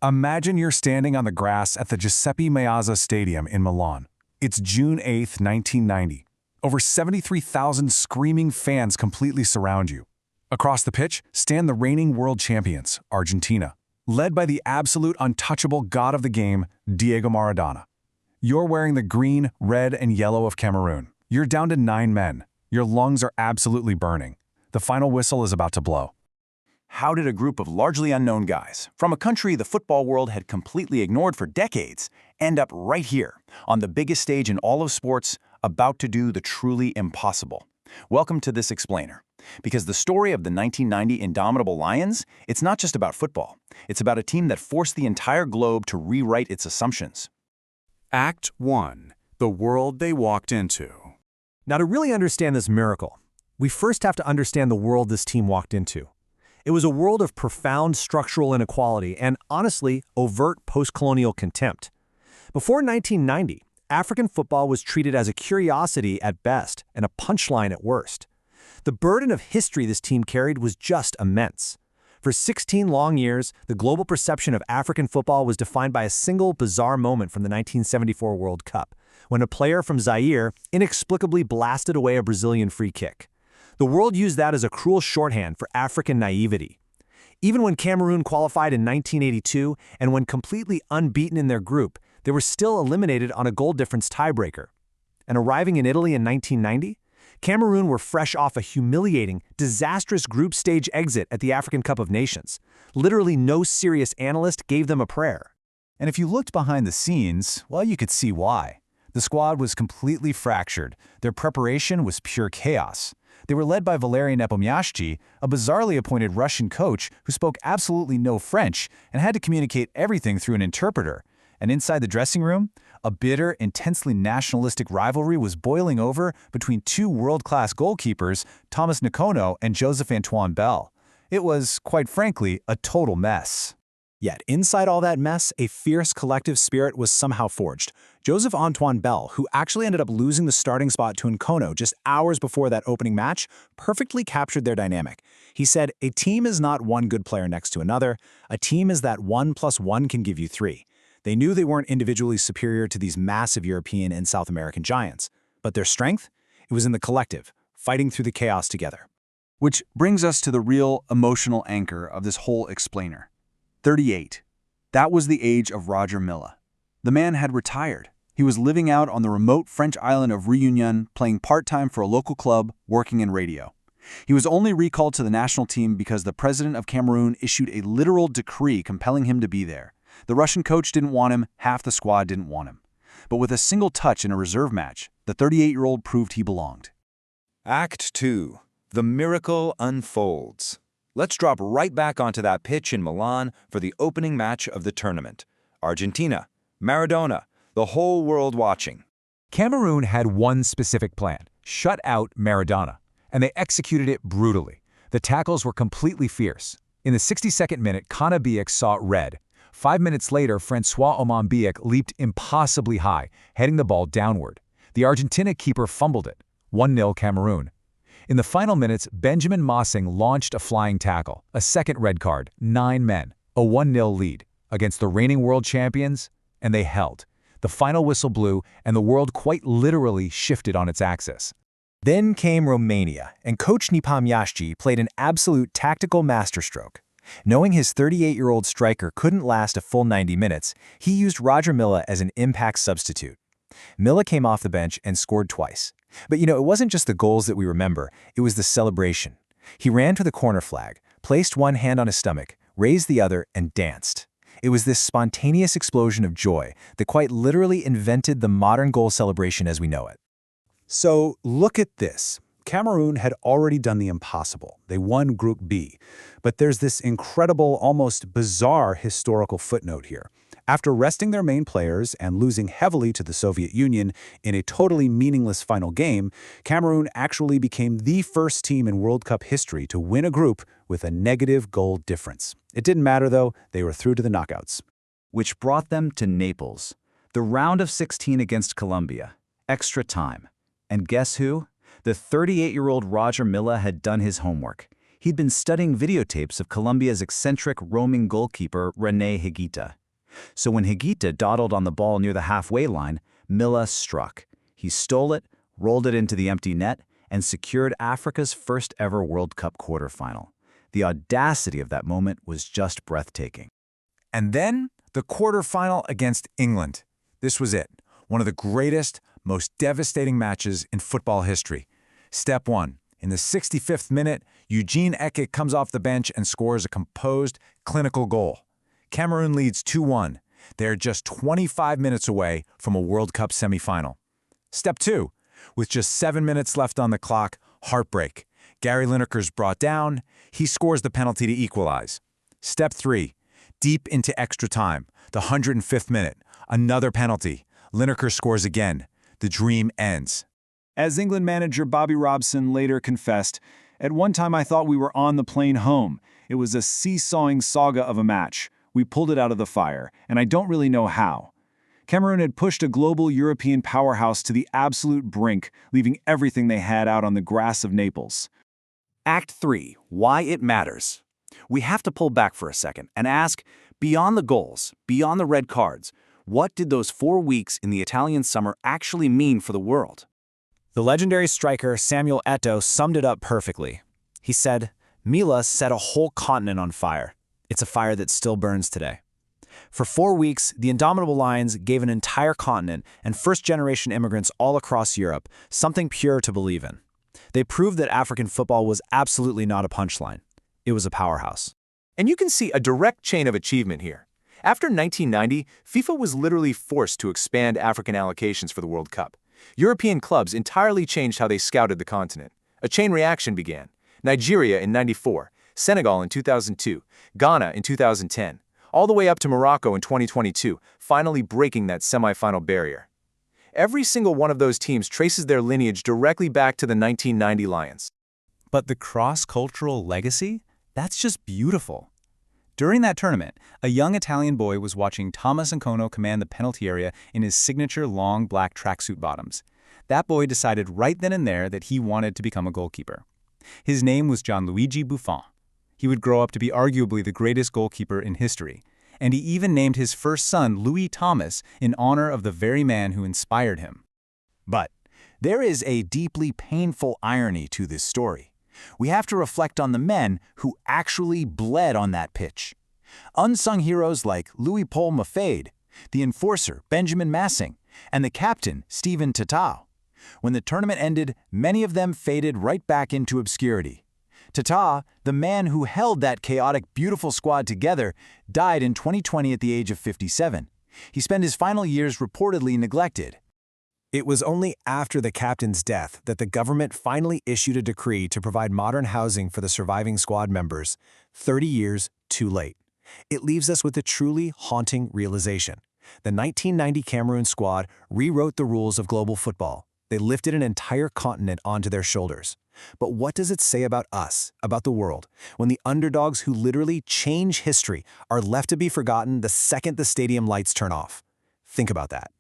Imagine you're standing on the grass at the Giuseppe Meazza Stadium in Milan. It's June 8, 1990. Over 73,000 screaming fans completely surround you. Across the pitch stand the reigning world champions, Argentina, led by the absolute untouchable god of the game, Diego Maradona. You're wearing the green, red, and yellow of Cameroon. You're down to 9 men. Your lungs are absolutely burning. The final whistle is about to blow. How did a group of largely unknown guys, from a country the football world had completely ignored for decades, end up right here, on the biggest stage in all of sports, about to do the truly impossible? Welcome to this explainer. Because the story of the 1990 Indomitable Lions, it's not just about football. It's about a team that forced the entire globe to rewrite its assumptions. Act 1. The world they walked into. Now, to really understand this miracle, we first have to understand the world this team walked into. It was a world of profound structural inequality and, honestly, overt post-colonial contempt. Before 1990, African football was treated as a curiosity at best and a punchline at worst. The burden of history this team carried was just immense. For 16 long years, the global perception of African football was defined by a single bizarre moment from the 1974 World Cup, when a player from Zaire inexplicably blasted away a Brazilian free kick. The world used that as a cruel shorthand for African naivety. Even when Cameroon qualified in 1982 and when completely unbeaten in their group, they were still eliminated on a goal difference tiebreaker. And arriving in Italy in 1990, Cameroon were fresh off a humiliating, disastrous group stage exit at the African Cup of Nations. Literally no serious analyst gave them a prayer. And if you looked behind the scenes, well, you could see why. The squad was completely fractured. Their preparation was pure chaos. They were led by Valeriy Nepomniachtchi, a bizarrely appointed Russian coach who spoke absolutely no French and had to communicate everything through an interpreter. And inside the dressing room, a bitter, intensely nationalistic rivalry was boiling over between two world-class goalkeepers, Thomas Nkono and Joseph-Antoine Bell. It was, quite frankly, a total mess. Yet inside all that mess, a fierce collective spirit was somehow forged. Joseph-Antoine Bell, who actually ended up losing the starting spot to Nkono just hours before that opening match, perfectly captured their dynamic. He said, "A team is not one good player next to another. A team is that 1 + 1 can give you 3. They knew they weren't individually superior to these massive European and South American giants. But their strength? It was in the collective, fighting through the chaos together." Which brings us to the real emotional anchor of this whole explainer. 38. That was the age of Roger Milla. The man had retired. He was living out on the remote French island of Réunion, playing part-time for a local club, working in radio. He was only recalled to the national team because the president of Cameroon issued a literal decree compelling him to be there. The Russian coach didn't want him, half the squad didn't want him. But with a single touch in a reserve match, the 38-year-old proved he belonged. Act 2. The miracle unfolds. Let's drop right back onto that pitch in Milan for the opening match of the tournament. Argentina, Maradona, the whole world watching. Cameroon had one specific plan: shut out Maradona. And they executed it brutally. The tackles were completely fierce. In the 62nd minute, Kana Biek saw red. 5 minutes later, Francois Oman Biek leaped impossibly high, heading the ball downward. The Argentina keeper fumbled it. 1-0 Cameroon. In the final minutes, Benjamin Mossing launched a flying tackle, a second red card, 9 men, a 1-0 lead against the reigning world champions, and they held. The final whistle blew, and the world quite literally shifted on its axis. Then came Romania, and coach Nepomniachtchi played an absolute tactical masterstroke. Knowing his 38-year-old striker couldn't last a full 90 minutes, he used Roger Milla as an impact substitute. Milla came off the bench and scored twice. But it wasn't just the goals that we remember, it was the celebration. He ran to the corner flag, placed one hand on his stomach, raised the other, and danced. It was this spontaneous explosion of joy that quite literally invented the modern goal celebration as we know it. So look at this. Cameroon had already done the impossible. They won Group B. But there's this incredible, almost bizarre historical footnote here. After resting their main players and losing heavily to the Soviet Union in a totally meaningless final game, Cameroon actually became the first team in World Cup history to win a group with a negative goal difference. It didn't matter, though. They were through to the knockouts. Which brought them to Naples. The round of 16 against Colombia. Extra time. And guess who? The 38-year-old Roger Milla had done his homework. He'd been studying videotapes of Colombia's eccentric roaming goalkeeper René Higuita. So when Higuita dawdled on the ball near the halfway line, Milla struck. He stole it, rolled it into the empty net, and secured Africa's first ever World Cup quarterfinal. The audacity of that moment was just breathtaking. And then the quarterfinal against England. This was it, one of the greatest, most devastating matches in football history. Step 1. In the 65th minute, Eugene Eke comes off the bench and scores a composed, clinical goal. Cameroon leads 2-1. They're just 25 minutes away from a World Cup semifinal. Step 2. With just 7 minutes left on the clock, heartbreak. Gary Lineker's brought down. He scores the penalty to equalize. Step 3. Deep into extra time, the 105th minute, another penalty. Lineker scores again. The dream ends. As England manager Bobby Robson later confessed, "At one time I thought we were on the plane home. It was a seesawing saga of a match. We pulled it out of the fire, and I don't really know how." Cameroon had pushed a global European powerhouse to the absolute brink, leaving everything they had out on the grass of Naples. Act 3. Why it matters. We have to pull back for a second and ask, beyond the goals, beyond the red cards, what did those 4 weeks in the Italian summer actually mean for the world? The legendary striker Samuel Eto'o summed it up perfectly. He said, "Milla set a whole continent on fire. It's a fire that still burns today." For 4 weeks, the Indomitable Lions gave an entire continent and first-generation immigrants all across Europe something pure to believe in. They proved that African football was absolutely not a punchline. It was a powerhouse. And you can see a direct chain of achievement here. After 1990, FIFA was literally forced to expand African allocations for the World Cup. European clubs entirely changed how they scouted the continent. A chain reaction began. Nigeria in '94, Senegal in 2002, Ghana in 2010, all the way up to Morocco in 2022, finally breaking that semifinal barrier. Every single one of those teams traces their lineage directly back to the 1990 Lions. But the cross-cultural legacy? That's just beautiful. During that tournament, a young Italian boy was watching Thomas Nkono command the penalty area in his signature long black tracksuit bottoms. That boy decided right then and there that he wanted to become a goalkeeper. His name was Gianluigi Buffon. He would grow up to be arguably the greatest goalkeeper in history, and he even named his first son Louis Thomas in honor of the very man who inspired him. But there is a deeply painful irony to this story. We have to reflect on the men who actually bled on that pitch. Unsung heroes like Louis-Paul Maffei, the enforcer Benjamin Massing, and the captain Stephen Tata. When the tournament ended, many of them faded right back into obscurity. Tata, the man who held that chaotic, beautiful squad together, died in 2020 at the age of 57. He spent his final years reportedly neglected. It was only after the captain's death that the government finally issued a decree to provide modern housing for the surviving squad members, 30 years too late. It leaves us with a truly haunting realization. The 1990 Cameroon squad rewrote the rules of global football. They lifted an entire continent onto their shoulders. But what does it say about us, about the world, when the underdogs who literally change history are left to be forgotten the second the stadium lights turn off? Think about that.